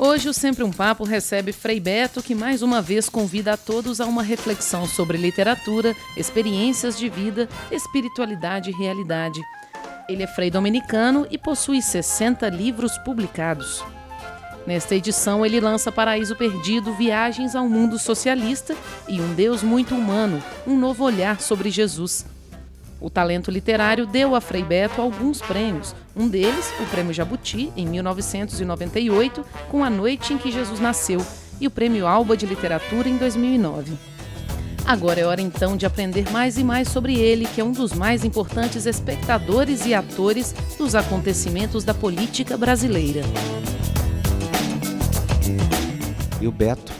Hoje o Sempre um Papo recebe Frei Beto, que mais uma vez convida a todos a uma reflexão sobre literatura, experiências de vida, espiritualidade e realidade. Ele é frei dominicano e possui 60 livros publicados. Nesta edição ele lança Paraíso Perdido, Viagens ao Mundo Socialista e Um Deus Muito Humano, um novo olhar sobre Jesus. O talento literário deu a Frei Beto alguns prêmios, um deles o Prêmio Jabuti, em 1998, com A Noite em que Jesus Nasceu, e o Prêmio Alba de Literatura, em 2009. Agora é hora então de aprender mais e mais sobre ele, que é um dos mais importantes espectadores e atores dos acontecimentos da política brasileira. E o Beto,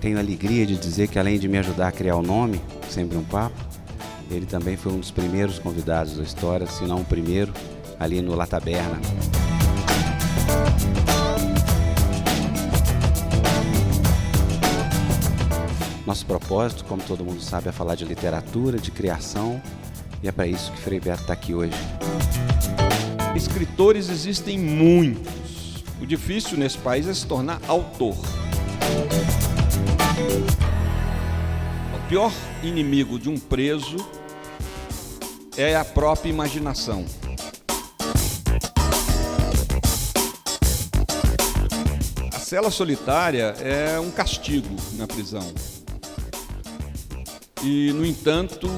tenho a alegria de dizer que, além de me ajudar a criar o nome, Sempre um Papo, ele também foi um dos primeiros convidados da história, se não o primeiro, ali no La Taberna. Nosso propósito, como todo mundo sabe, é falar de literatura, de criação, e é para isso que Frei Beto está aqui hoje. Escritores existem muitos. O difícil nesse país é se tornar autor. O pior inimigo de um preso é a própria imaginação. A cela solitária é um castigo na prisão. E, no entanto,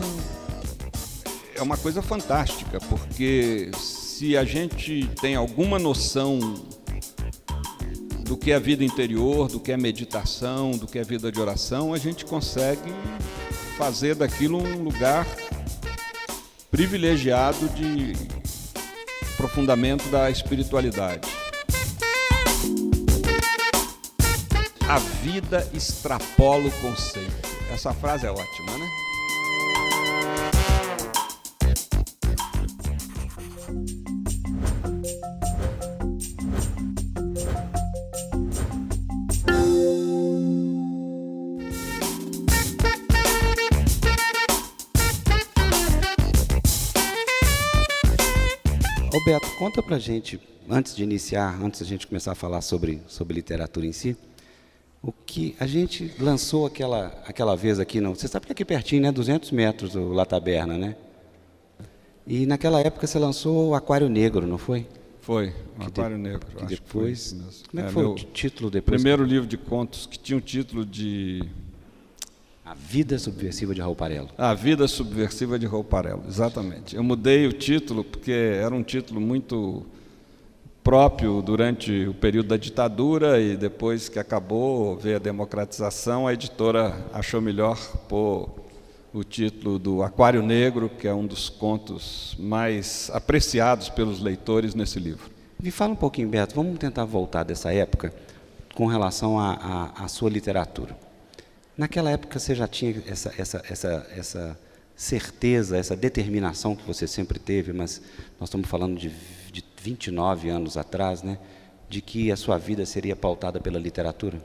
é uma coisa fantástica, porque se a gente tem alguma noção do que é vida interior, do que é meditação, do que é vida de oração, a gente consegue fazer daquilo um lugar privilegiado de aprofundamento da espiritualidade. A vida extrapola o conceito. Essa frase é ótima, né? Ô Beto, conta pra gente, antes de a gente começar a falar sobre literatura em si, o que a gente lançou aquela vez aqui, não? Você sabe que aqui pertinho, né? 200 metros o La Taberna, né? E naquela época você lançou o Aquário Negro, não foi? Foi, o Aquário Negro. Que depois, como é que foi o título depois? Primeiro livro de contos que tinha o título de... A Vida Subversiva de Raul Parello. A Vida Subversiva de Raul Parello, exatamente. Eu mudei o título porque era um título muito próprio durante o período da ditadura, e depois que acabou, veio a democratização, a editora achou melhor pôr o título do Aquário Negro, que é um dos contos mais apreciados pelos leitores nesse livro. Me fala um pouquinho, Beto, vamos tentar voltar dessa época com relação à sua literatura. Naquela época você já tinha essa certeza, essa determinação que você sempre teve, mas nós estamos falando de 29 anos atrás, né, de que a sua vida seria pautada pela literatura?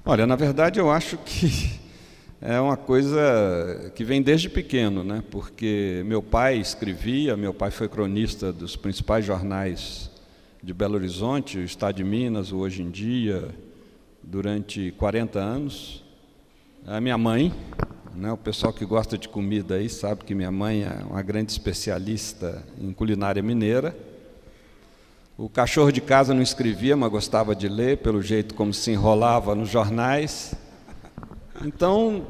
Olha, na verdade eu acho que é uma coisa que vem desde pequeno, né, porque meu pai escrevia, meu pai foi cronista dos principais jornais de Belo Horizonte, o Estado de Minas, o Hoje em Dia, durante 40 anos. A minha mãe, né, o pessoal que gosta de comida aí sabe que minha mãe é uma grande especialista em culinária mineira. O cachorro de casa não escrevia, mas gostava de ler, pelo jeito como se enrolava nos jornais. Então,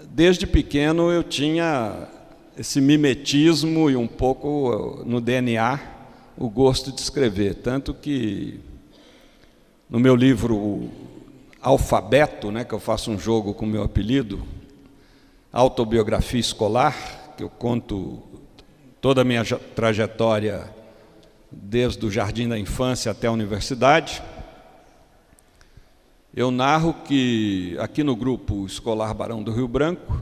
desde pequeno eu tinha esse mimetismo e um pouco no DNA o gosto de escrever. Tanto que no meu livro Alfabeto, né, que eu faço um jogo com o meu apelido, Autobiografia Escolar, que eu conto toda a minha trajetória desde o jardim da infância até a universidade. Eu narro que aqui no grupo escolar Barão do Rio Branco,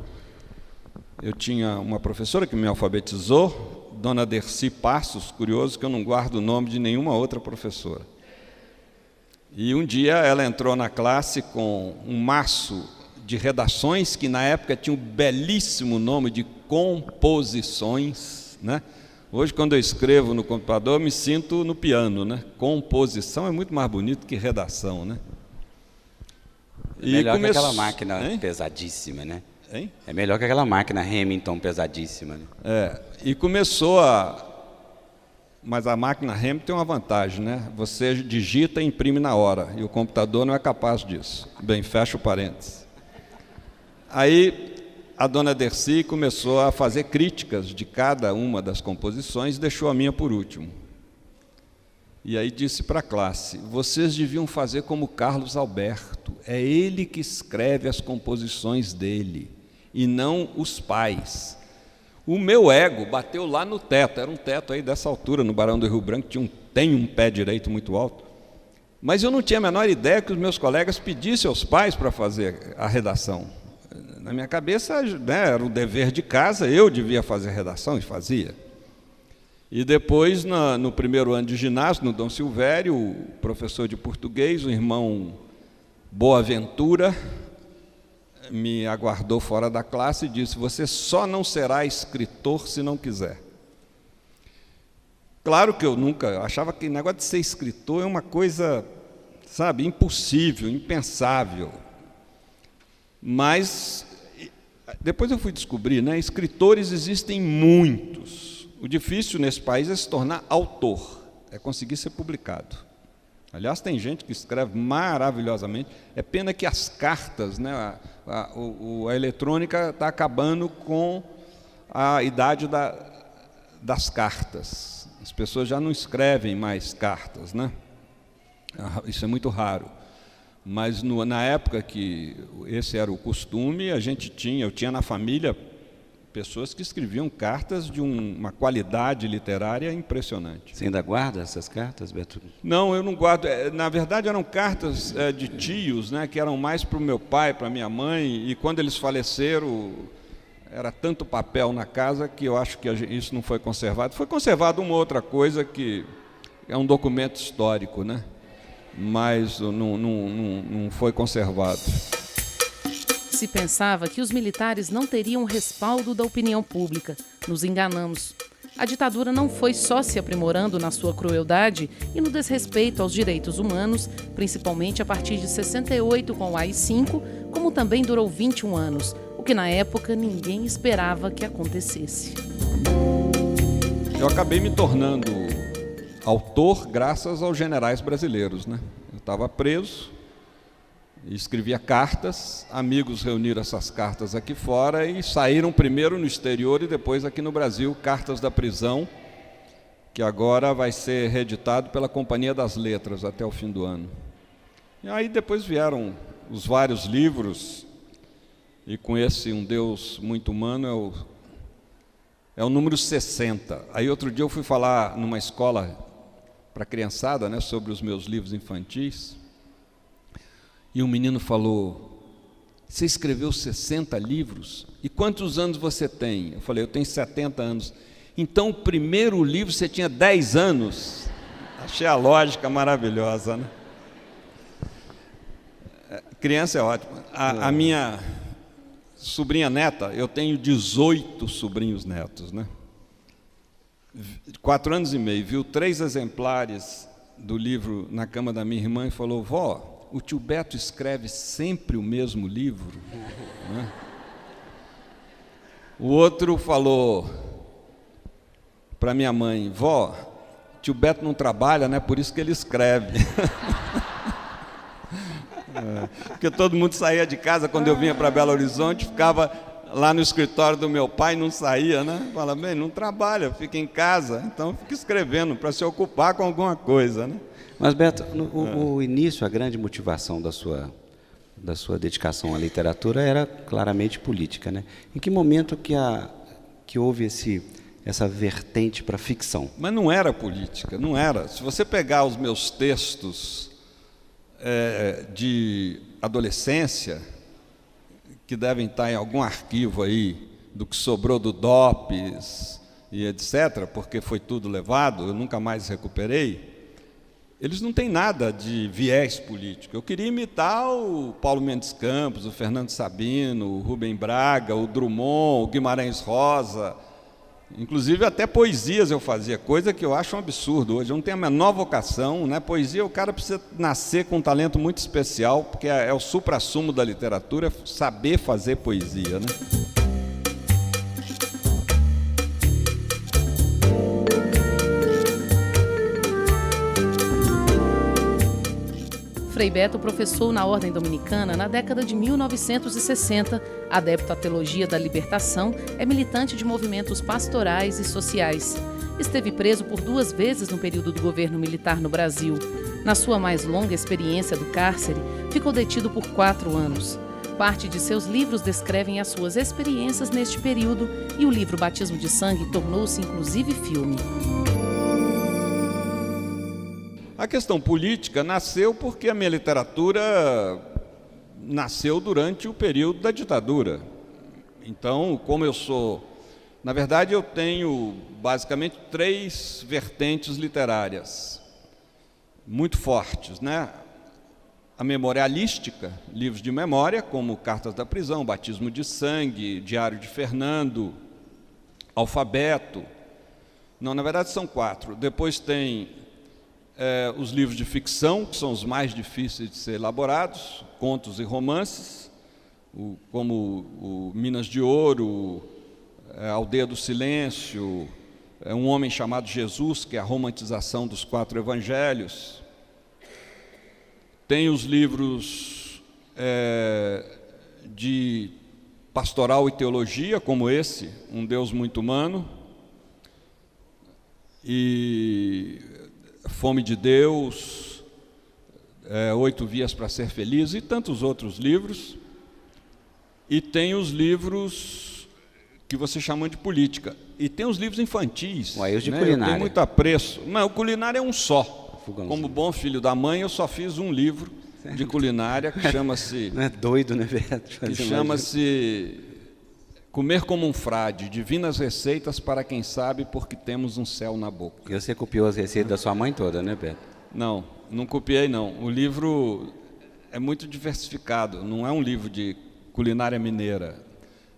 eu tinha uma professora que me alfabetizou, Dona Dercy Passos, curioso que eu não guardo o nome de nenhuma outra professora. E um dia ela entrou na classe com um maço de redações, que na época tinha um belíssimo nome de composições, né? Hoje, quando eu escrevo no computador, eu me sinto no piano, né? Composição é muito mais bonito que redação, né? É melhor que aquela máquina pesadíssima, né? Hein? É melhor que aquela máquina Remington pesadíssima, né? E começou a... Mas a máquina Remington tem uma vantagem, né? Você digita e imprime na hora, e o computador não é capaz disso. Bem, fecha o parênteses. Aí a dona Dercy começou a fazer críticas de cada uma das composições e deixou a minha por último. E aí disse para a classe: vocês deviam fazer como Carlos Alberto, é ele que escreve as composições dele, e não os pais. O meu ego bateu lá no teto, era um teto aí dessa altura, no Barão do Rio Branco, tem um pé direito muito alto, mas eu não tinha a menor ideia que os meus colegas pedissem aos pais para fazer a redação. Na minha cabeça, né, era um dever de casa, eu devia fazer a redação e fazia. E depois, no primeiro ano de ginásio, no Dom Silvério, o professor de português, o irmão Boaventura, me aguardou fora da classe e disse: você só não será escritor se não quiser. Claro que eu nunca achava que o negócio de ser escritor é uma coisa, sabe, impossível, impensável. Mas depois eu fui descobrir, né, escritores existem muitos. O difícil nesse país é se tornar autor, é conseguir ser publicado. Aliás, tem gente que escreve maravilhosamente. É pena que as cartas, né, a eletrônica está acabando com a idade das cartas. As pessoas já não escrevem mais cartas, né? Isso é muito raro. Mas na época que esse era o costume, eu tinha na família pessoas que escreviam cartas de uma qualidade literária impressionante. Você ainda guarda essas cartas, Beto? Não, eu não guardo. Na verdade, eram cartas de tios, né, que eram mais para o meu pai, para a minha mãe, e quando eles faleceram, era tanto papel na casa que eu acho que isso não foi conservado. Foi conservado uma outra coisa que é um documento histórico, né? Mas não foi conservado. Se pensava que os militares não teriam respaldo da opinião pública. Nos enganamos. A ditadura não foi só se aprimorando na sua crueldade e no desrespeito aos direitos humanos, principalmente a partir de 68 com o AI-5, como também durou 21 anos, o que na época ninguém esperava que acontecesse. Eu acabei me tornando autor graças aos generais brasileiros, né? Eu estava preso, escrevia cartas, amigos reuniram essas cartas aqui fora e saíram primeiro no exterior e depois aqui no Brasil, Cartas da Prisão, que agora vai ser reeditado pela Companhia das Letras até o fim do ano. E aí depois vieram os vários livros, e com esse Um Deus Muito Humano é o número 60. Aí outro dia eu fui falar numa escola para a criançada, né, sobre os meus livros infantis, e um menino falou: você escreveu 60 livros? E quantos anos você tem? Eu falei: eu tenho 70 anos. Então o primeiro livro você tinha 10 anos? Achei a lógica maravilhosa, né? Criança é ótima. A minha sobrinha neta, eu tenho 18 sobrinhos netos, né? 4 anos e meio, viu 3 exemplares do livro na cama da minha irmã e falou: vó, o tio Beto escreve sempre o mesmo livro, né? O outro falou para minha mãe: vó, tio Beto não trabalha, né? Por isso que ele escreve. Porque todo mundo saía de casa quando eu vinha para Belo Horizonte, ficava lá no escritório do meu pai, não saía, né? Fala: bem, não trabalha, fica em casa, então fica escrevendo para se ocupar com alguma coisa, né? Mas, Beto, o início, a grande motivação da sua dedicação à literatura era claramente política, né? Em que momento que houve essa vertente para a ficção? Mas não era política, não era. Se você pegar os meus textos de adolescência, que devem estar em algum arquivo aí, do que sobrou do DOPS e etc., porque foi tudo levado, eu nunca mais recuperei, eles não têm nada de viés político. Eu queria imitar o Paulo Mendes Campos, o Fernando Sabino, o Rubem Braga, o Drummond, o Guimarães Rosa, Inclusive até poesias eu fazia, coisa que eu acho um absurdo hoje. Eu não tenho a menor vocação, né? Poesia, o cara precisa nascer com um talento muito especial, porque é o suprassumo da literatura, saber fazer poesia, né? Frei Beto professou na Ordem Dominicana na década de 1960, adepto à teologia da libertação, é militante de movimentos pastorais e sociais. Esteve preso por 2 vezes no período do governo militar no Brasil. Na sua mais longa experiência do cárcere, ficou detido por 4 anos. Parte de seus livros descrevem as suas experiências neste período e o livro Batismo de Sangue tornou-se inclusive filme. A questão política nasceu porque a minha literatura nasceu durante o período da ditadura. Então, como eu sou... Na verdade, eu tenho basicamente 3 vertentes literárias muito fortes, né? A memorialística, livros de memória, como Cartas da Prisão, Batismo de Sangue, Diário de Fernando, Alfabeto. Não, na verdade são 4. Depois tem... os livros de ficção, que são os mais difíceis de ser elaborados, contos e romances, como o Minas de Ouro, Aldeia do Silêncio, Um Homem Chamado Jesus, que é a romantização dos 4 evangelhos. Tem os livros de pastoral e teologia, como esse, Um Deus Muito Humano, e Fome de Deus, 8 Vias para Ser Feliz e tantos outros livros. E tem os livros que você chama de política. E tem os livros infantis. Os de né? culinária. Eu tenho muito apreço. Não, o culinário é um só. Fogãozinho. Como bom filho da mãe, eu só fiz um livro de culinária que chama-se... Não é doido, né, Beto? Que chama-se Comer como um Frade, Divinas Receitas para quem sabe, porque temos um céu na boca. E você copiou as receitas da sua mãe toda, né, Beto? Não, não copiei não. O livro é muito diversificado, não é um livro de culinária mineira.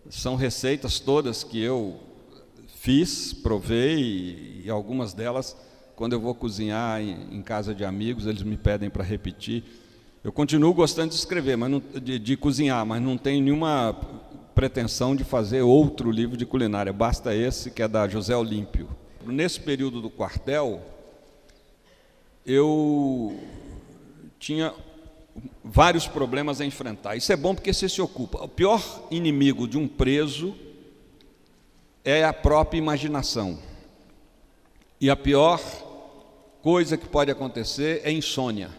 São receitas todas que eu fiz, provei, e algumas delas, quando eu vou cozinhar em casa de amigos, eles me pedem para repetir. Eu continuo gostando de escrever, mas não, de cozinhar, mas não tenho nenhuma pretensão de fazer outro livro de culinária, basta esse, que é da José Olímpio. Nesse período do quartel, eu tinha vários problemas a enfrentar. Isso é bom porque você se ocupa. O pior inimigo de um preso é a própria imaginação. E a pior coisa que pode acontecer é insônia.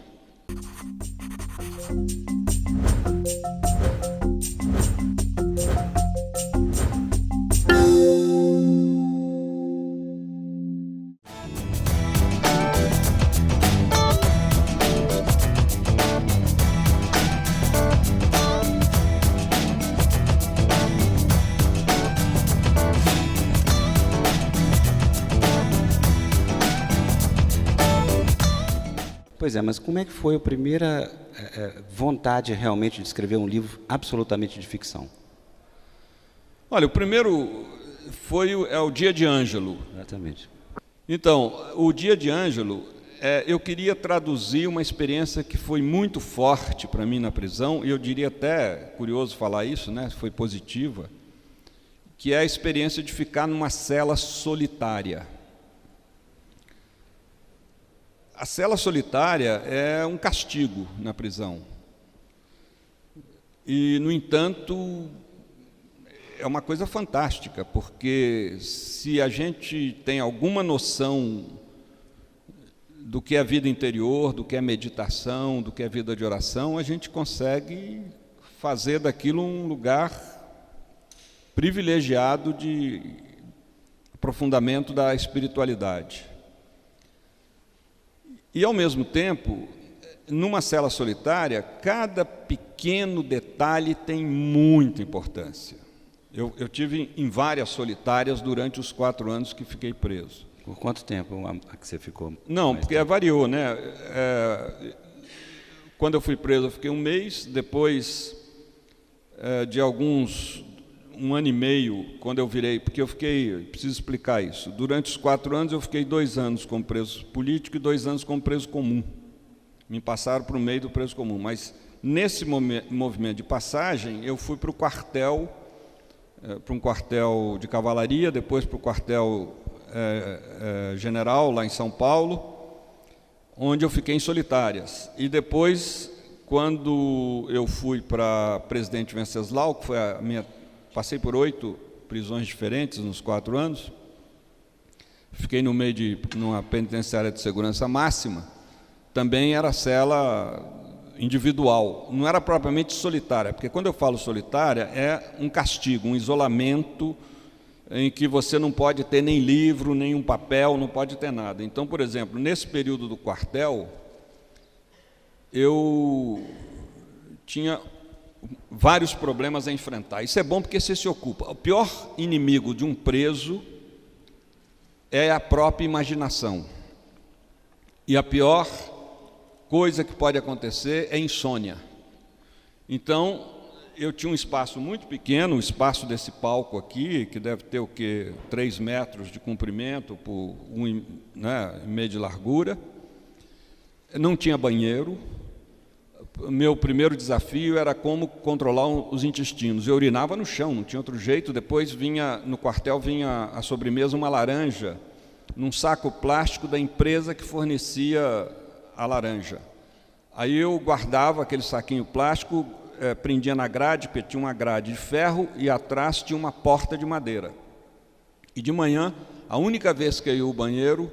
Pois é, mas como é que foi a primeira vontade realmente de escrever um livro absolutamente de ficção? Olha, o primeiro foi o Dia de Ângelo. Exatamente. Então, o Dia de Ângelo, eu queria traduzir uma experiência que foi muito forte para mim na prisão, e eu diria até, curioso falar isso, né, foi positiva, que é a experiência de ficar numa cela solitária. A cela solitária é um castigo na prisão. E, no entanto, é uma coisa fantástica, porque se a gente tem alguma noção do que é vida interior, do que é meditação, do que é vida de oração, a gente consegue fazer daquilo um lugar privilegiado de aprofundamento da espiritualidade. E, ao mesmo tempo, numa cela solitária, cada pequeno detalhe tem muita importância. Eu tive em várias solitárias durante os 4 anos que fiquei preso. Por quanto tempo a que você ficou? Não, porque variou, né? Quando eu fui preso, eu fiquei 1 mês. Depois de um ano e meio, quando eu virei, porque eu fiquei, preciso explicar isso, durante os 4 anos eu fiquei 2 anos como preso político e 2 anos como preso comum. Me passaram para o meio do preso comum, mas nesse movimento de passagem eu fui para o quartel, para um quartel de cavalaria, depois para o quartel general lá em São Paulo, onde eu fiquei em solitárias. E depois, quando eu fui para Presidente Venceslau, que foi passei por 8 prisões diferentes nos 4 anos, fiquei no meio de numa penitenciária de segurança máxima, também era cela individual, não era propriamente solitária, porque quando eu falo solitária é um castigo, um isolamento em que você não pode ter nem livro, nem um papel, não pode ter nada. Então, por exemplo, nesse período do quartel, eu tinha vários problemas a enfrentar. Isso é bom porque você se ocupa. O pior inimigo de um preso é a própria imaginação. E a pior coisa que pode acontecer é insônia. Então, eu tinha um espaço muito pequeno, o espaço desse palco aqui, que deve ter o quê? 3 metros de comprimento por 1,5 metro de largura. Não tinha banheiro. Meu primeiro desafio era como controlar os intestinos. Eu urinava no chão, não tinha outro jeito. Depois vinha, no quartel, vinha a sobremesa uma laranja, num saco plástico da empresa que fornecia a laranja. Aí eu guardava aquele saquinho plástico, prendia na grade, porque tinha uma grade de ferro e atrás tinha uma porta de madeira. E de manhã, a única vez que eu ia ao banheiro,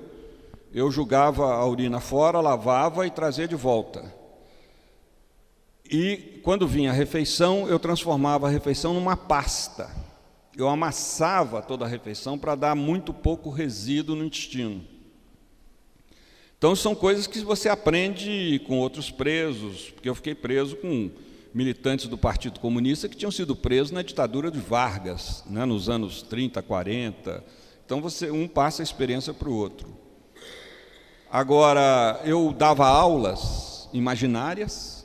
eu jogava a urina fora, lavava e trazia de volta. E quando vinha a refeição, eu transformava a refeição numa pasta. Eu amassava toda a refeição para dar muito pouco resíduo no intestino. Então são coisas que você aprende com outros presos, porque eu fiquei preso com militantes do Partido Comunista que tinham sido presos na ditadura de Vargas, né, nos anos 30, 40. Então um passa a experiência para o outro. Agora, eu dava aulas imaginárias,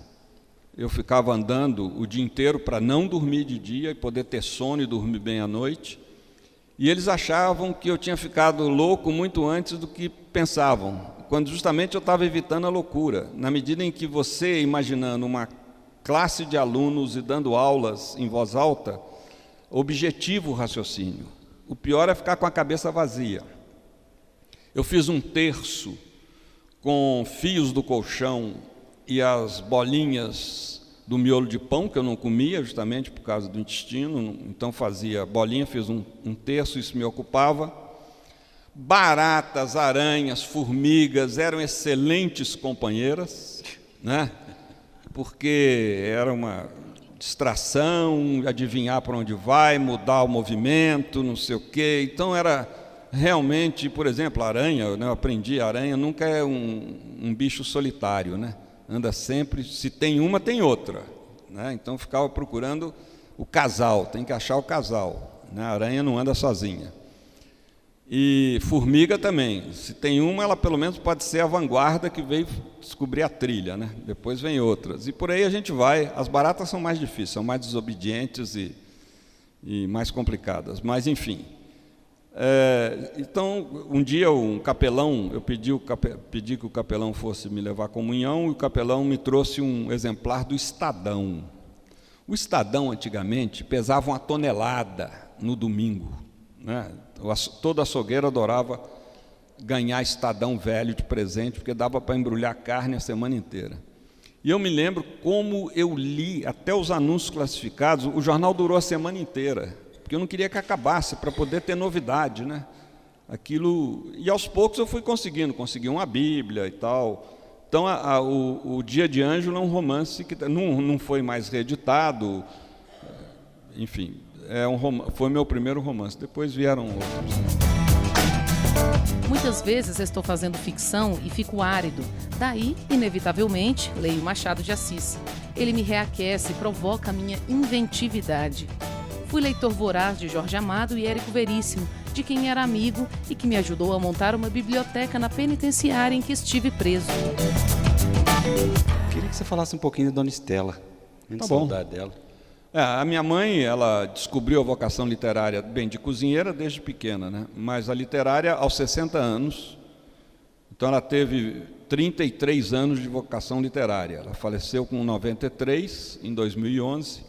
eu ficava andando o dia inteiro para não dormir de dia e poder ter sono e dormir bem à noite. E eles achavam que eu tinha ficado louco muito antes do que pensavam, quando justamente eu estava evitando a loucura. Na medida em que você, imaginando uma classe de alunos e dando aulas em voz alta, objetiva o raciocínio. O pior é ficar com a cabeça vazia. Eu fiz um terço com fios do colchão e as bolinhas do miolo de pão, que eu não comia, justamente por causa do intestino, então fazia bolinha, fiz um terço, isso me ocupava. Baratas, aranhas, formigas eram excelentes companheiras, né? Porque era uma distração, adivinhar para onde vai, mudar o movimento, não sei o quê. Então era realmente, por exemplo, a aranha, né? Eu aprendi, a aranha nunca é um bicho solitário, né? Anda sempre, se tem uma, tem outra, né? Então ficava procurando o casal, tem que achar o casal, né? A aranha não anda sozinha. E formiga também, se tem uma, ela pelo menos pode ser a vanguarda que veio descobrir a trilha, né? Depois vem outras, e por aí a gente vai. As baratas são mais difíceis, são mais desobedientes e mais complicadas, mas enfim. Então, um dia um capelão, eu pedi que o capelão fosse me levar à comunhão, e o capelão me trouxe um exemplar do Estadão. O Estadão, antigamente, pesava 1 tonelada no domingo, né? Todo açougueiro adorava ganhar Estadão velho de presente, porque dava para embrulhar carne a semana inteira. E eu me lembro como eu li até os anúncios classificados. O jornal durou a semana inteira, porque eu não queria que acabasse, para poder ter novidade, né? Aquilo, e aos poucos eu fui consegui uma Bíblia e tal. Então o Dia de Ângelo é um romance que não foi mais reeditado, enfim. Foi meu primeiro romance, depois vieram outros. Muitas vezes estou fazendo ficção e fico árido. Daí, inevitavelmente, leio Machado de Assis. Ele me reaquece e provoca a minha inventividade. Fui leitor voraz de Jorge Amado e Érico Veríssimo, de quem era amigo e que me ajudou a montar uma biblioteca na penitenciária em que estive preso. Queria que você falasse um pouquinho da Dona Estela. Muita saudade dela. A minha mãe, ela descobriu a vocação literária, bem, de cozinheira desde pequena, né? Mas a literária aos 60 anos. Então ela teve 33 anos de vocação literária. Ela faleceu com 93, em 2011,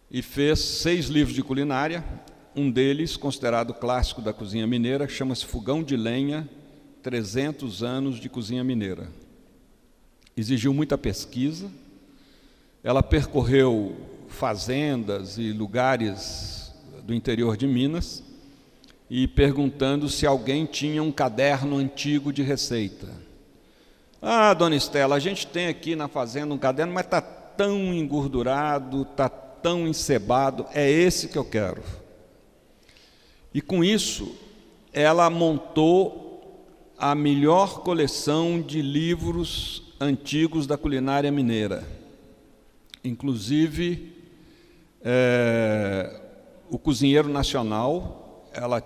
e fez 6 livros de culinária, um deles considerado clássico da cozinha mineira, chama-se Fogão de Lenha, 300 anos de cozinha mineira. Exigiu muita pesquisa, ela percorreu fazendas e lugares do interior de Minas e perguntando se alguém tinha um caderno antigo de receita. Ah, dona Estela, a gente tem aqui na fazenda um caderno, mas está tão engordurado, está tão encebado, é esse que eu quero. E com isso, ela montou a melhor coleção de livros antigos da culinária mineira. Inclusive, o Cozinheiro Nacional, ela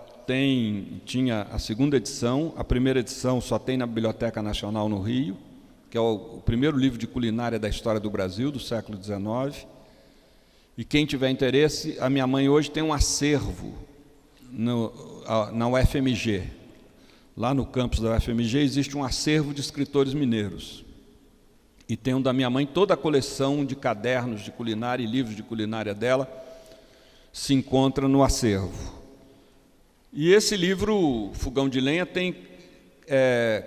tinha a 2ª edição, a 1ª edição só tem na Biblioteca Nacional no Rio, que é o primeiro livro de culinária da história do Brasil, do século XIX. E quem tiver interesse, a minha mãe hoje tem um acervo na UFMG. Lá no campus da UFMG existe um acervo de escritores mineiros. E tem da minha mãe, toda a coleção de cadernos de culinária e livros de culinária dela se encontra no acervo. E esse livro, Fogão de Lenha, tem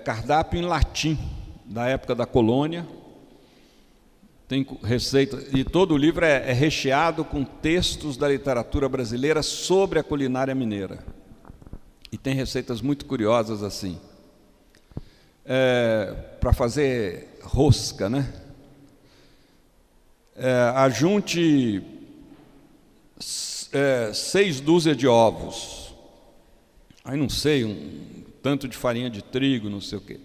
cardápio em latim, da época da colônia. Tem receita, e todo o livro é recheado com textos da literatura brasileira sobre a culinária mineira. E tem receitas muito curiosas assim. Para fazer rosca, né? Ajunte 6 dúzias de ovos. Aí não sei, um tanto de farinha de trigo, não sei o quê.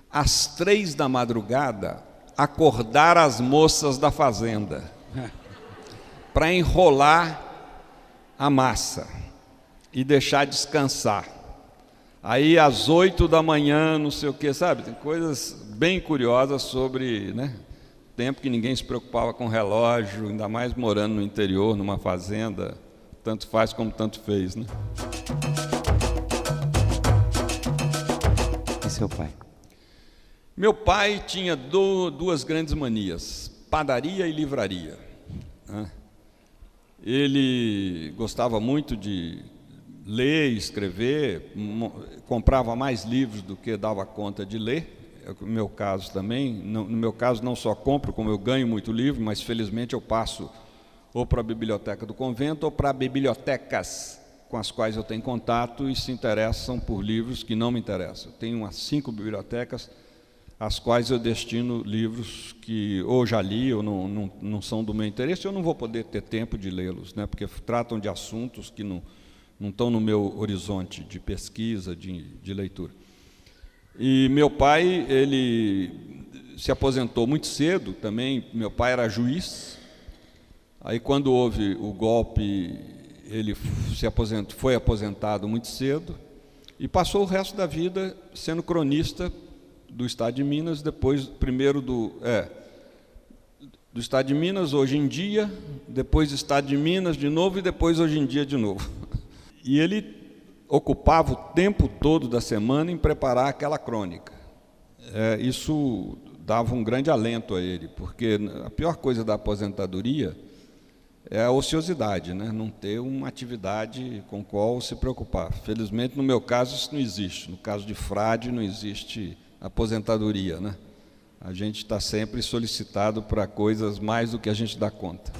Às 3 da madrugada, acordar as moças da fazenda para enrolar a massa e deixar descansar. Aí às 8 da manhã, não sei o que, sabe? Tem coisas bem curiosas sobre, né? Tempo que ninguém se preocupava com relógio, ainda mais morando no interior, numa fazenda, tanto faz como tanto fez, né? E seu pai? Meu pai tinha 2 grandes manias, padaria e livraria. Ele gostava muito de ler e escrever, comprava mais livros do que dava conta de ler, no meu caso também. No meu caso não só compro, como eu ganho muito livro, mas felizmente eu passo ou para a biblioteca do convento ou para bibliotecas com as quais eu tenho contato e se interessam por livros que não me interessam. Eu tenho umas 5 bibliotecas às quais eu destino livros que ou já li ou não são do meu interesse, eu não vou poder ter tempo de lê-los, né? Porque tratam de assuntos que não estão no meu horizonte de pesquisa, de leitura. E meu pai, ele se aposentou muito cedo também. Meu pai era juiz. Aí, quando houve o golpe, ele foi aposentado muito cedo e passou o resto da vida sendo cronista do Estado de Minas, depois primeiro do Estado de Minas, hoje em dia, depois do Estado de Minas de novo e depois hoje em dia de novo. E ele ocupava o tempo todo da semana em preparar aquela crônica. Isso dava um grande alento a ele, porque a pior coisa da aposentadoria é a ociosidade, né? Não ter uma atividade com a qual se preocupar. Felizmente, no meu caso, isso não existe. No caso de frade, não existe aposentadoria, né? A gente está sempre solicitado para coisas mais do que a gente dá conta.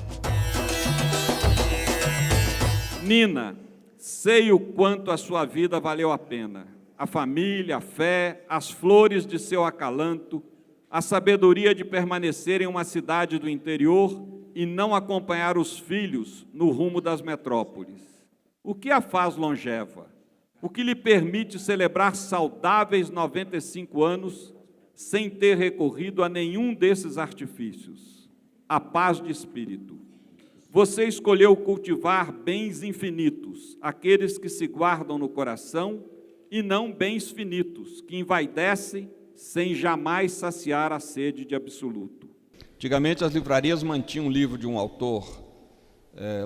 Nina, sei o quanto a sua vida valeu a pena. A família, a fé, as flores de seu acalanto, a sabedoria de permanecer em uma cidade do interior e não acompanhar os filhos no rumo das metrópoles. O que a faz longeva? O que lhe permite celebrar saudáveis 95 anos sem ter recorrido a nenhum desses artifícios? A paz de espírito. Você escolheu cultivar bens infinitos, aqueles que se guardam no coração, e não bens finitos, que envaidecem sem jamais saciar a sede de absoluto. Antigamente, as livrarias mantinham um livro de um autor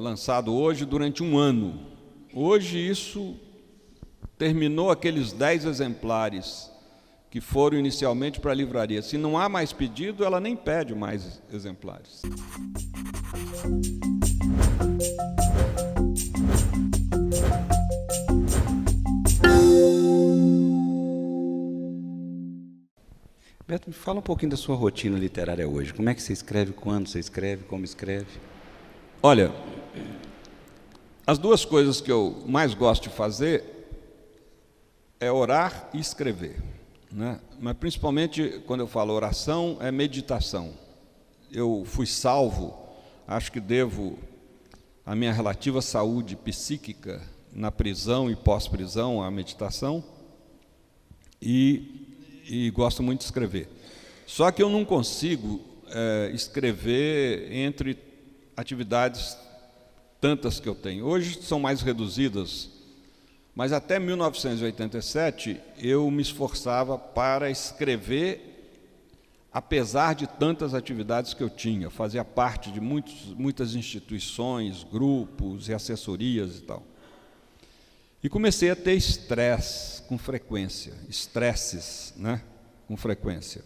lançado hoje durante um ano. Hoje isso terminou aqueles 10 exemplares que foram inicialmente para a livraria. Se não há mais pedido, ela nem pede mais exemplares. Beto, me fala um pouquinho da sua rotina literária hoje. Como é que você escreve, quando você escreve, como escreve? Olha, as duas coisas que eu mais gosto de fazer é orar e escrever, né? Mas principalmente quando eu falo oração, é meditação. Eu fui salvo, acho que devo a minha relativa saúde psíquica na prisão e pós-prisão à meditação, e gosto muito de escrever. Só que eu não consigo escrever entre atividades tantas que eu tenho. Hoje são mais reduzidas, mas até 1987 eu me esforçava para escrever, apesar de tantas atividades que eu tinha. Fazia parte de muitas instituições, grupos e assessorias e tal. E comecei a ter estresse com frequência, estresses, né, com frequência.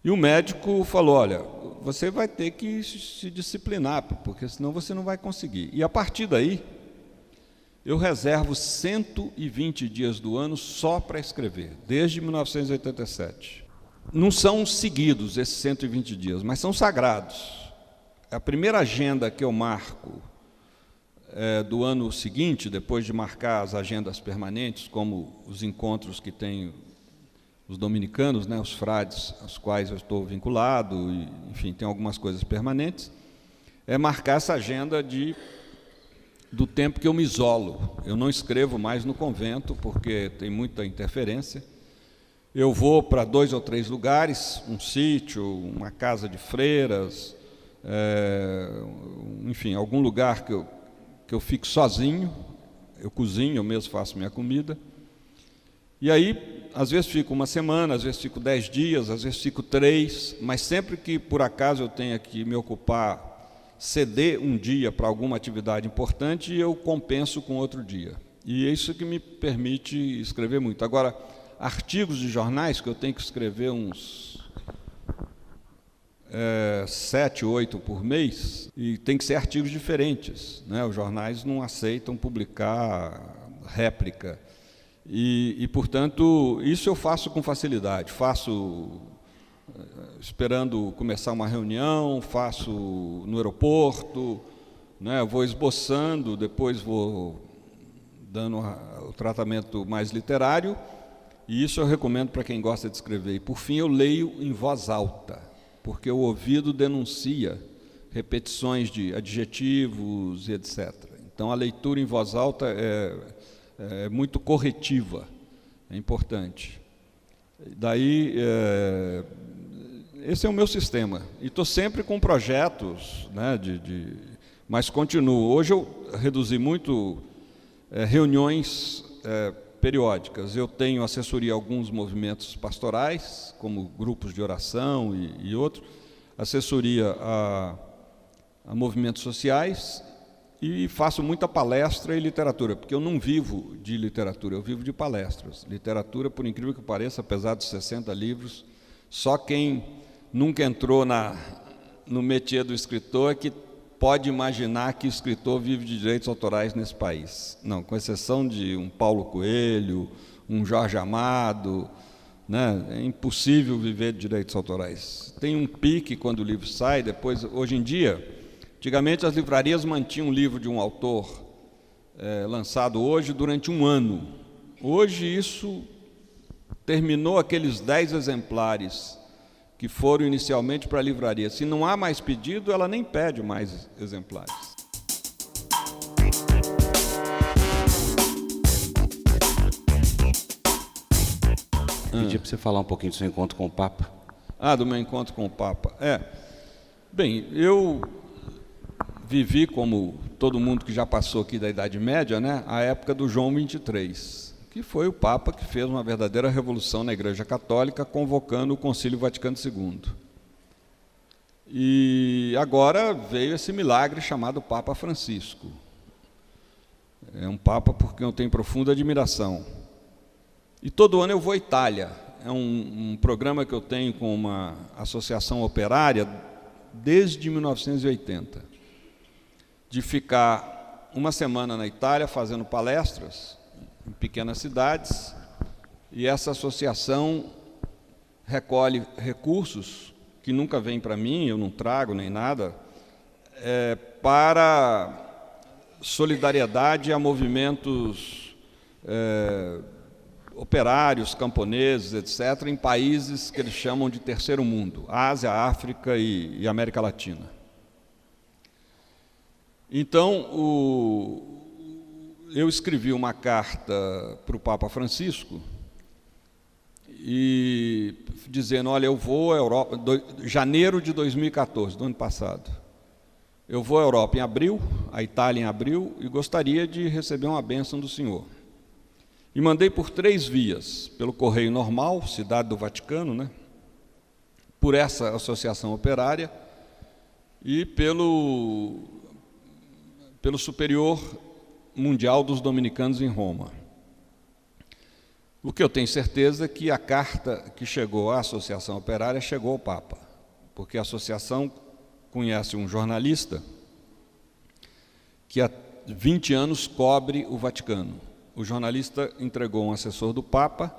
E o médico falou, olha, você vai ter que se disciplinar, porque senão você não vai conseguir. E a partir daí, eu reservo 120 dias do ano só para escrever, desde 1987. Não são seguidos esses 120 dias, mas são sagrados. A primeira agenda que eu marco do ano seguinte, depois de marcar as agendas permanentes, como os encontros que tem os dominicanos, né, os frades aos quais eu estou vinculado, e, enfim, tem algumas coisas permanentes, é marcar essa agenda do tempo que eu me isolo. Eu não escrevo mais no convento, porque tem muita interferência. Eu vou para 2 ou 3 lugares, um sítio, uma casa de freiras, enfim, algum lugar que eu fico sozinho, eu cozinho, eu mesmo faço minha comida. E aí, às vezes fico uma semana, às vezes fico 10 dias, às vezes fico 3, mas sempre que por acaso eu tenha que me ocupar, ceder um dia para alguma atividade importante, eu compenso com outro dia. E é isso que me permite escrever muito. Agora, artigos de jornais, que eu tenho que escrever uns 7, 8 por mês, e tem que ser artigos diferentes, né? Os jornais não aceitam publicar réplica. E, portanto, isso eu faço com facilidade. Faço esperando começar uma reunião, faço no aeroporto, né? Vou esboçando, depois vou dando o tratamento mais literário, e isso eu recomendo para quem gosta de escrever. E, por fim, eu leio em voz alta, porque o ouvido denuncia repetições de adjetivos e etc. Então, a leitura em voz alta é muito corretiva, é importante. Daí, esse é o meu sistema. E estou sempre com projetos, né, mas continuo. Hoje eu reduzi muito reuniões periódicas. Eu tenho assessoria a alguns movimentos pastorais, como grupos de oração e outros, assessoria a movimentos sociais, e faço muita palestra e literatura, porque eu não vivo de literatura, eu vivo de palestras. Literatura, por incrível que pareça, apesar dos 60 livros, só quem nunca entrou no métier do escritor é que pode imaginar que o escritor vive de direitos autorais nesse país. Não, com exceção de um Paulo Coelho, um Jorge Amado, né? É impossível viver de direitos autorais. Tem um pique quando o livro sai, depois, hoje em dia, antigamente as livrarias mantinham um livro de um autor lançado hoje durante um ano. Hoje isso terminou aqueles 10 exemplares que foram inicialmente para a livraria. Se não há mais pedido, ela nem pede mais exemplares. Pedi para você falar um pouquinho do seu encontro com o Papa. Do meu encontro com o Papa. Bem, eu vivi, como todo mundo que já passou aqui da Idade Média, né, a época do João XXIII, que foi o Papa que fez uma verdadeira revolução na Igreja Católica, convocando o Concílio Vaticano II. E agora veio esse milagre chamado Papa Francisco. É um Papa por quem eu tenho profunda admiração. E todo ano eu vou à Itália. É um programa que eu tenho com uma associação operária desde 1980, de ficar uma semana na Itália fazendo palestras em pequenas cidades, e essa associação recolhe recursos que nunca vêm para mim, eu não trago nem nada, para solidariedade a movimentos operários, camponeses, etc., em países que eles chamam de terceiro mundo, Ásia, África e América Latina. Então, eu escrevi uma carta para o Papa Francisco, e dizendo, olha, eu vou à Europa, janeiro de 2014, do ano passado. Eu vou à Europa em abril, à Itália em abril, e gostaria de receber uma bênção do senhor. E mandei por 3 vias, pelo correio normal, Cidade do Vaticano, né? Por essa associação operária, e pelo Superior Mundial dos Dominicanos em Roma. O que eu tenho certeza é que a carta que chegou à Associação Operária chegou ao Papa, porque a associação conhece um jornalista que há 20 anos cobre o Vaticano. O jornalista entregou um assessor do Papa.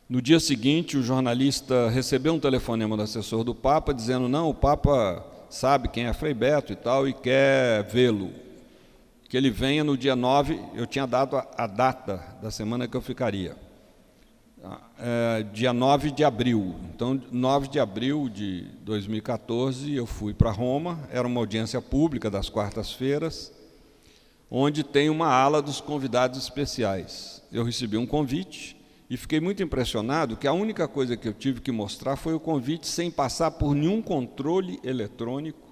No dia seguinte, o jornalista recebeu um telefonema do assessor do Papa, dizendo, não, o Papa sabe quem é Frei Beto e tal, e quer vê-lo. Que ele venha no dia 9, eu tinha dado a data da semana que eu ficaria. Dia 9 de abril. Então, 9 de abril de 2014, eu fui para Roma, era uma audiência pública das quartas-feiras, onde tem uma ala dos convidados especiais. Eu recebi um convite e fiquei muito impressionado que a única coisa que eu tive que mostrar foi o convite sem passar por nenhum controle eletrônico,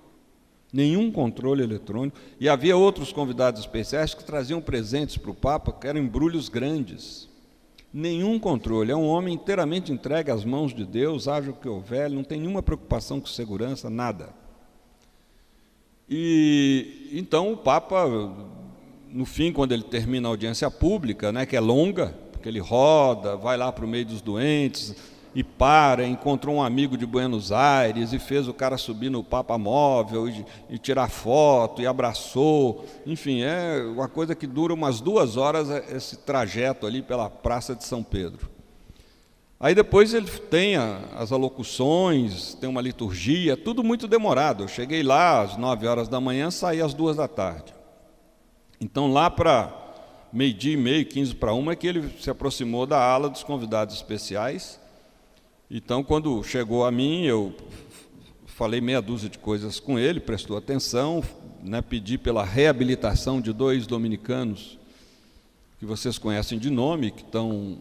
e havia outros convidados especiais que traziam presentes para o Papa, que eram embrulhos grandes. Nenhum controle, é um homem inteiramente entregue às mãos de Deus, haja o que houver, não tem nenhuma preocupação com segurança, nada. E então o Papa, no fim, quando ele termina a audiência pública, né, que é longa, porque ele roda, vai lá para o meio dos doentes e encontrou um amigo de Buenos Aires e fez o cara subir no Papa Móvel e tirar foto e abraçou. Enfim, é uma coisa que dura umas 2 horas esse trajeto ali pela Praça de São Pedro. Aí depois ele tem as alocuções, tem uma liturgia, tudo muito demorado. Eu cheguei lá às 9 horas da manhã, saí às 2 da tarde. Então lá para meio-dia e meio, 15 para 1, é que ele se aproximou da ala dos convidados especiais. Então, quando chegou a mim, eu falei meia dúzia de coisas com ele, prestou atenção, né, pedi pela reabilitação de 2 dominicanos que vocês conhecem de nome, que estão,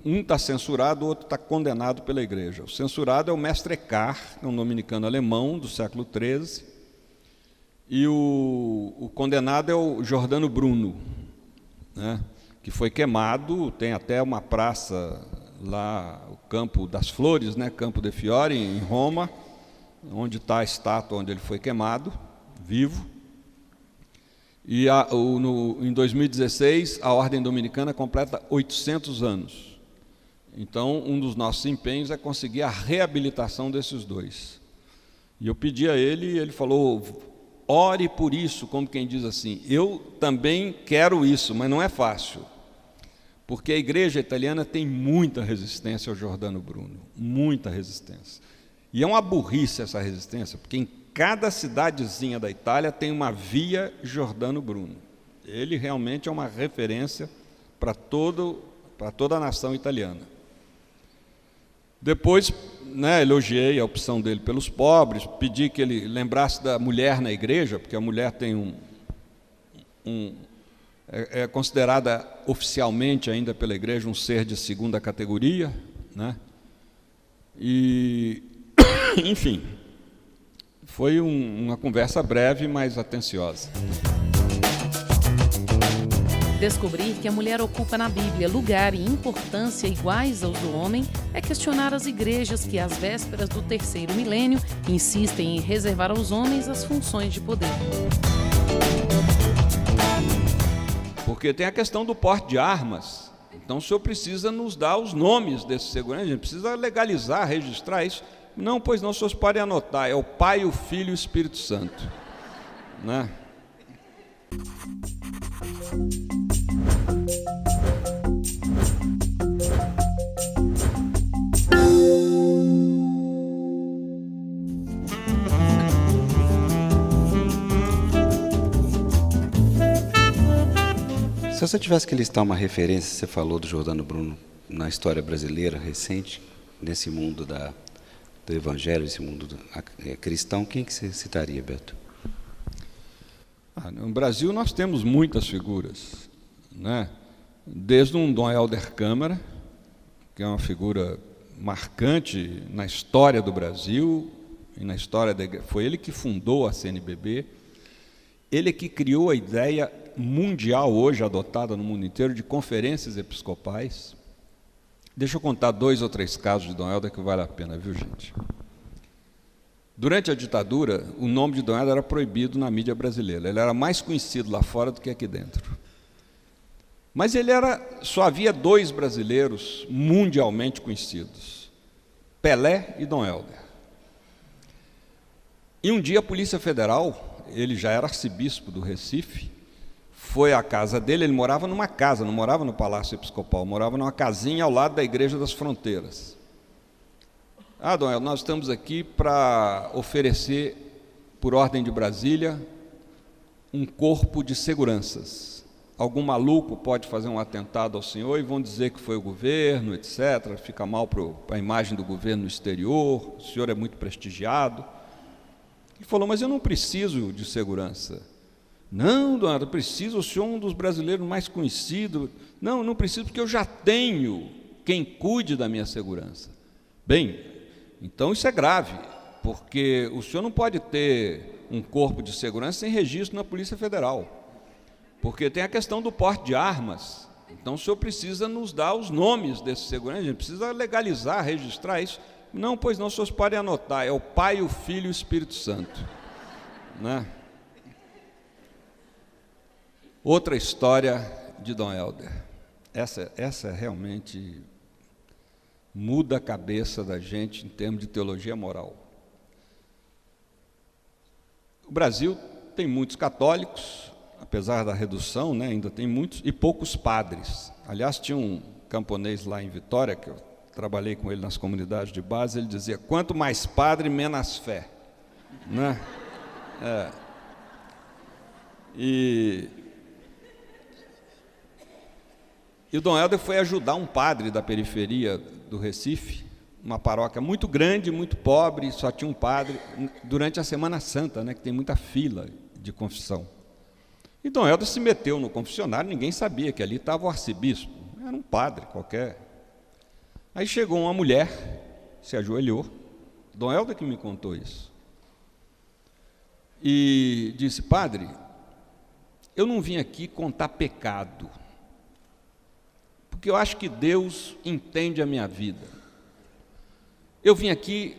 um está censurado, o outro está condenado pela igreja. O censurado é o Mestre Eckhart, um dominicano alemão do século XIII, e o condenado é o Giordano Bruno, né, que foi queimado, tem até uma praça lá, o Campo das Flores, né, Campo de Fiori, em Roma, onde está a estátua onde ele foi queimado, vivo. E em 2016, a Ordem Dominicana completa 800 anos. Então, um dos nossos empenhos é conseguir a reabilitação desses 2. E eu pedi a ele, e ele falou, ore por isso, como quem diz assim, eu também quero isso, mas não é fácil. Porque a igreja italiana tem muita resistência ao Giordano Bruno, muita resistência. E é uma burrice essa resistência, porque em cada cidadezinha da Itália tem uma via Giordano Bruno. Ele realmente é uma referência para toda a nação italiana. Depois, né, elogiei a opção dele pelos pobres, pedi que ele lembrasse da mulher na igreja, porque a mulher tem é considerada oficialmente ainda pela igreja um ser de 2ª categoria, né? E, enfim, foi uma conversa breve, mas atenciosa. Descobrir que a mulher ocupa na Bíblia lugar e importância iguais aos do homem é questionar as igrejas que, às vésperas do terceiro milênio, insistem em reservar aos homens as funções de poder. Porque tem a questão do porte de armas. Então o senhor precisa nos dar os nomes desses seguranças, a gente precisa legalizar, registrar isso. Não, pois não, os senhores podem anotar, é o Pai, o Filho e o Espírito Santo. Né? Se você tivesse que listar uma referência, você falou do Giordano Bruno na história brasileira recente, nesse mundo do Evangelho, esse mundo cristão, quem que você citaria, Beto? No Brasil nós temos muitas figuras, né? Desde um Dom Helder Câmara, que é uma figura marcante na história do Brasil e na história da igreja. Foi ele que fundou a CNBB, ele que criou a ideia mundial, hoje adotada no mundo inteiro, de conferências episcopais. Deixa eu contar 2 ou 3 casos de Dom Helder que vale a pena, viu, gente? Durante a ditadura, o nome de Dom Helder era proibido na mídia brasileira. Ele era mais conhecido lá fora do que aqui dentro. Mas só havia 2 brasileiros mundialmente conhecidos, Pelé e Dom Helder. E um dia a Polícia Federal, ele já era arcebispo do Recife, foi à casa dele. Ele morava numa casa, não morava no Palácio Episcopal, morava numa casinha ao lado da Igreja das Fronteiras. Dom Helder, nós estamos aqui para oferecer, por ordem de Brasília, um corpo de seguranças. Algum maluco pode fazer um atentado ao senhor e vão dizer que foi o governo, etc. Fica mal para a imagem do governo no exterior, o senhor é muito prestigiado. Ele falou, mas eu não preciso de segurança. Não, Dom Helder, preciso, o senhor é um dos brasileiros mais conhecidos. Não, não preciso, porque eu já tenho quem cuide da minha segurança. Bem, então isso é grave, porque o senhor não pode ter um corpo de segurança sem registro na Polícia Federal. Porque tem a questão do porte de armas. Então o senhor precisa nos dar os nomes desses seguranças, a gente precisa legalizar, registrar isso. Não, pois não, os senhores podem anotar, é o Pai, o Filho e o Espírito Santo. Né? Outra história de Dom Helder. Essa realmente muda a cabeça da gente em termos de teologia moral. O Brasil tem muitos católicos, apesar da redução, né, ainda tem muitos, e poucos padres. Aliás, tinha um camponês lá em Vitória, que eu trabalhei com ele nas comunidades de base, ele dizia, quanto mais padre, menos fé. Né? E o Dom Helder foi ajudar um padre da periferia do Recife, uma paróquia muito grande, muito pobre, só tinha um padre, durante a Semana Santa, né, que tem muita fila de confissão. E Dom Helder se meteu no confessionário, ninguém sabia que ali estava o arcebispo, era um padre qualquer. Aí chegou uma mulher, se ajoelhou, Dom Helder que me contou isso, e disse, padre, eu não vim aqui contar pecado, porque eu acho que Deus entende a minha vida. Eu vim aqui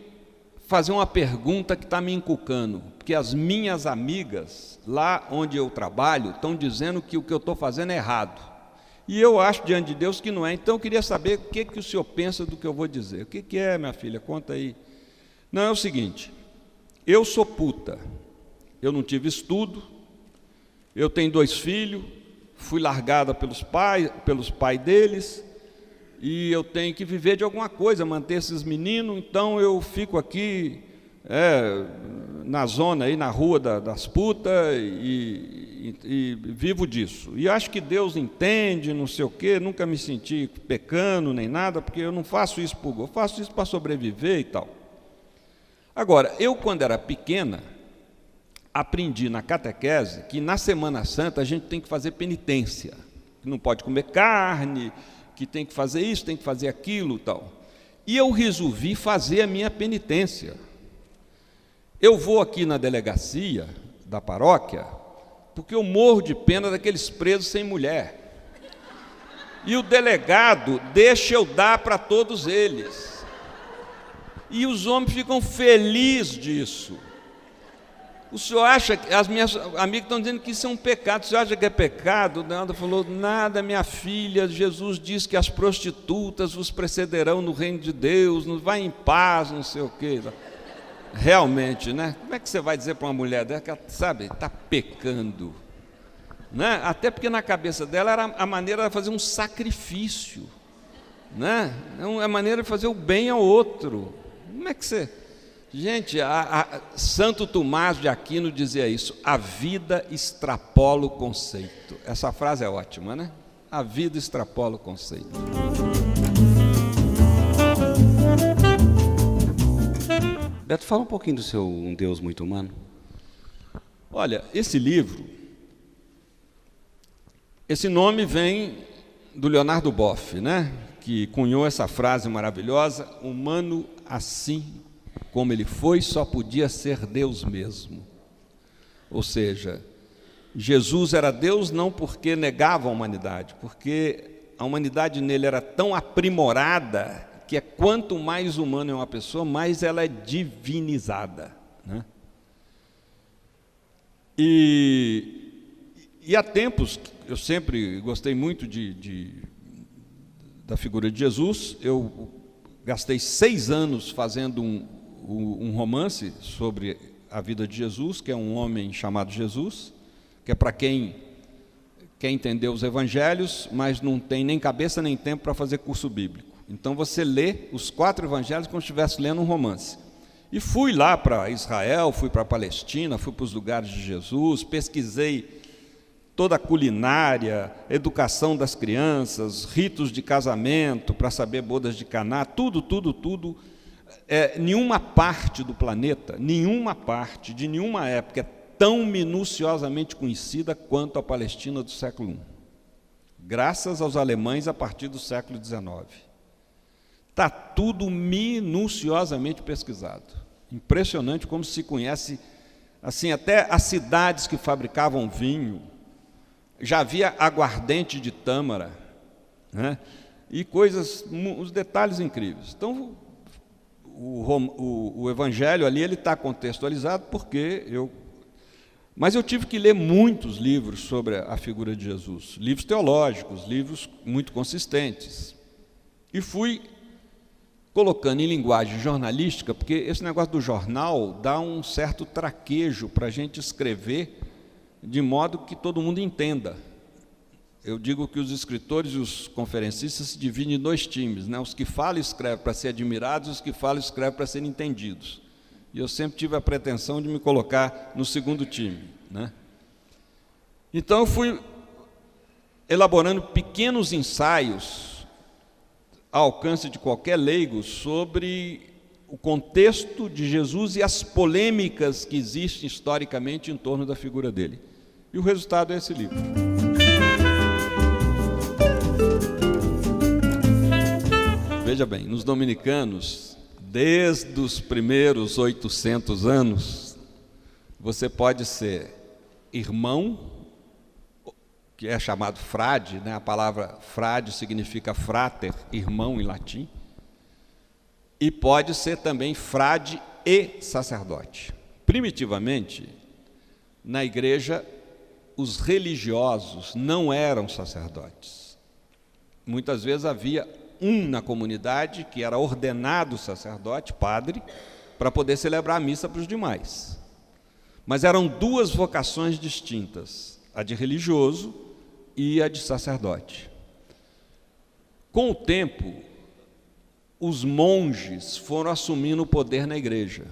fazer uma pergunta que está me encucando, porque as minhas amigas, lá onde eu trabalho, estão dizendo que o que eu estou fazendo é errado. E eu acho diante de Deus que não é. Então eu queria saber o que o senhor pensa do que eu vou dizer. O que é, minha filha? Conta aí. Não, é o seguinte, eu sou puta, eu não tive estudo, eu tenho 2 filhos, fui largada pelos pais deles, e eu tenho que viver de alguma coisa, manter esses meninos, então eu fico aqui na zona, aí, na rua das putas, e vivo disso. E acho que Deus entende, não sei o quê, nunca me senti pecando nem nada, porque eu não faço isso por gosto, eu faço isso para sobreviver e tal. Agora, eu quando era pequena, aprendi na catequese que na Semana Santa a gente tem que fazer penitência, que não pode comer carne, que tem que fazer isso, tem que fazer aquilo e tal. E eu resolvi fazer a minha penitência. Eu vou aqui na delegacia da paróquia, porque eu morro de pena daqueles presos sem mulher. E o delegado deixa eu dar para todos eles. E os homens ficam felizes disso. O senhor acha que... As minhas amigas estão dizendo que isso é um pecado. O senhor acha que é pecado? Ela falou, nada, minha filha. Jesus diz que as prostitutas vos precederão no reino de Deus. Não vai em paz, não sei o quê. Realmente, né? Como é que você vai dizer para uma mulher dessa que ela, sabe, está pecando? Né? Até porque na cabeça dela era a maneira de fazer um sacrifício, né? É a maneira de fazer o bem ao outro. Como é que você... Gente, Santo Tomás de Aquino dizia isso, a vida extrapola o conceito. Essa frase é ótima, né? A vida extrapola o conceito. Beto, fala um pouquinho do seu Um Deus Muito Humano. Olha, esse livro, esse nome vem do Leonardo Boff, né? Que cunhou essa frase maravilhosa, humano assim como ele foi, só podia ser Deus mesmo. Ou seja, Jesus era Deus não porque negava a humanidade, porque a humanidade nele era tão aprimorada que quanto mais humana é uma pessoa, mais ela é divinizada, né? E há tempos, eu sempre gostei muito da figura de Jesus. Eu gastei 6 anos fazendo um romance sobre a vida de Jesus, que é um homem chamado Jesus, que é para quem quer entender os evangelhos, mas não tem nem cabeça nem tempo para fazer curso bíblico. Então você lê os 4 evangelhos como se estivesse lendo um romance. E fui lá para Israel, fui para a Palestina, fui para os lugares de Jesus, pesquisei toda a culinária, educação das crianças, ritos de casamento, para saber bodas de Caná, tudo. Nenhuma parte do planeta, nenhuma parte de nenhuma época é tão minuciosamente conhecida quanto a Palestina do século I, graças aos alemães a partir do século XIX. Está tudo minuciosamente pesquisado. Impressionante como se conhece, assim, até as cidades que fabricavam vinho. Já havia aguardente de tâmara, né? E coisas, os detalhes incríveis. Então, o evangelho ali ele está contextualizado porque mas eu tive que ler muitos livros sobre a figura de Jesus, livros teológicos, livros muito consistentes, e fui colocando em linguagem jornalística, porque esse negócio do jornal dá um certo traquejo para a gente escrever de modo que todo mundo entenda. Eu digo que os escritores e os conferencistas se dividem em 2 times, né? Os que falam e escrevem para ser admirados, e os que falam e escrevem para serem entendidos. E eu sempre tive a pretensão de me colocar no segundo time, né? Então eu fui elaborando pequenos ensaios ao alcance de qualquer leigo sobre o contexto de Jesus e as polêmicas que existem historicamente em torno da figura dele. E o resultado é esse livro. Veja bem, nos dominicanos, desde os primeiros 800 anos, você pode ser irmão, que é chamado frade, né? A palavra frade significa frater, irmão em latim, e pode ser também frade e sacerdote. Primitivamente, na igreja, os religiosos não eram sacerdotes. Muitas vezes havia um na comunidade que era ordenado sacerdote, padre, para poder celebrar a missa para os demais. Mas eram 2 vocações distintas, a de religioso e a de sacerdote. Com o tempo, os monges foram assumindo o poder na igreja.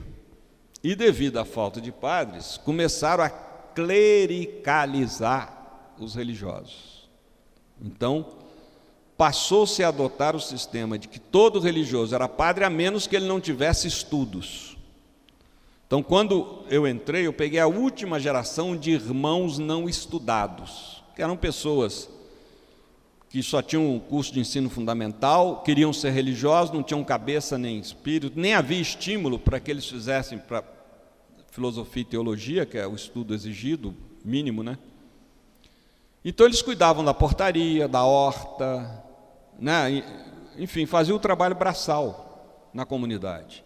E devido à falta de padres, começaram a clericalizar os religiosos. Então, passou-se a adotar o sistema de que todo religioso era padre, a menos que ele não tivesse estudos. Então, quando eu entrei, eu peguei a última geração de irmãos não estudados, que eram pessoas que só tinham um curso de ensino fundamental, queriam ser religiosos, não tinham cabeça nem espírito, nem havia estímulo para que eles fizessem para filosofia e teologia, que é o estudo exigido, mínimo, né? Então eles cuidavam da portaria, da horta, né? Enfim, faziam o trabalho braçal na comunidade.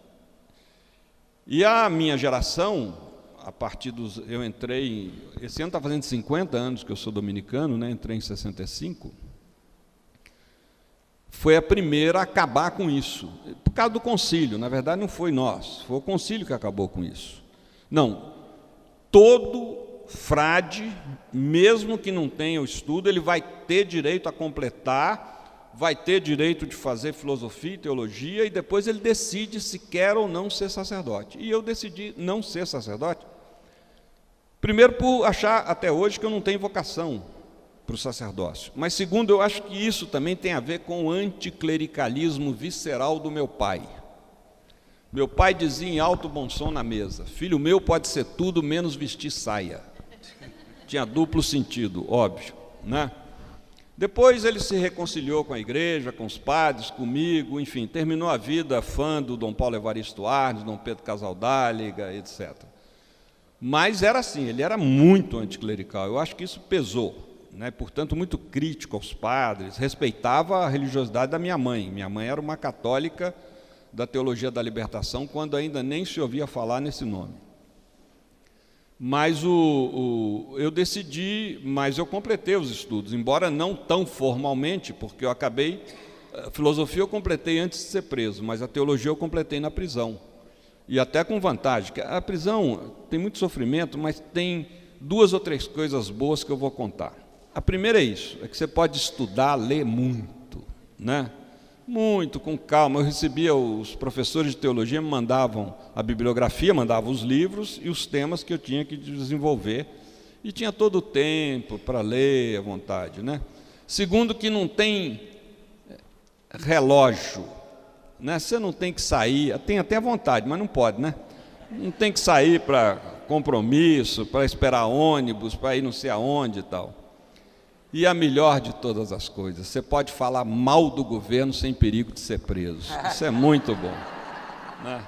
E a minha geração, a partir dos... Eu entrei... Esse ano está fazendo 50 anos que eu sou dominicano, né? Entrei em 65. Foi a primeira a acabar com isso. Por causa do concílio. Na verdade, não foi nós. Foi o concílio que acabou com isso. Não. Todo frade, mesmo que não tenha o estudo, ele vai ter direito a completar, vai ter direito de fazer filosofia e teologia, e depois ele decide se quer ou não ser sacerdote. E eu decidi não ser sacerdote, primeiro por achar até hoje que eu não tenho vocação para o sacerdócio, mas segundo, eu acho que isso também tem a ver com o anticlericalismo visceral do meu pai. Meu pai dizia em alto bom som na mesa: filho meu pode ser tudo menos vestir saia. Tinha duplo sentido, óbvio, né? Depois ele se reconciliou com a igreja, com os padres, comigo, enfim, terminou a vida fã do Dom Paulo Evaristo Arnes, Dom Pedro Casaldáliga, etc. Mas era assim, ele era muito anticlerical, eu acho que isso pesou, né? Portanto, muito crítico aos padres, respeitava a religiosidade da minha mãe. Minha mãe era uma católica da teologia da libertação, quando ainda nem se ouvia falar nesse nome. Mas eu decidi, mas eu completei os estudos, embora não tão formalmente, porque eu acabei... A filosofia eu completei antes de ser preso, mas a teologia eu completei na prisão. E até com vantagem, que a prisão tem muito sofrimento, mas tem 2 ou 3 coisas boas que eu vou contar. A primeira é isso, é que você pode estudar, ler muito, né? Muito, com calma. Eu recebia, os professores de teologia me mandavam a bibliografia, mandavam os livros e os temas que eu tinha que desenvolver. E tinha todo o tempo para ler à vontade, né? Segundo, que não tem relógio, né? Você não tem que sair, tem até vontade, mas não pode, né? Não tem que sair para compromisso, para esperar ônibus, para ir não sei aonde e tal. E a melhor de todas as coisas, você pode falar mal do governo sem perigo de ser preso. Isso é muito bom, né?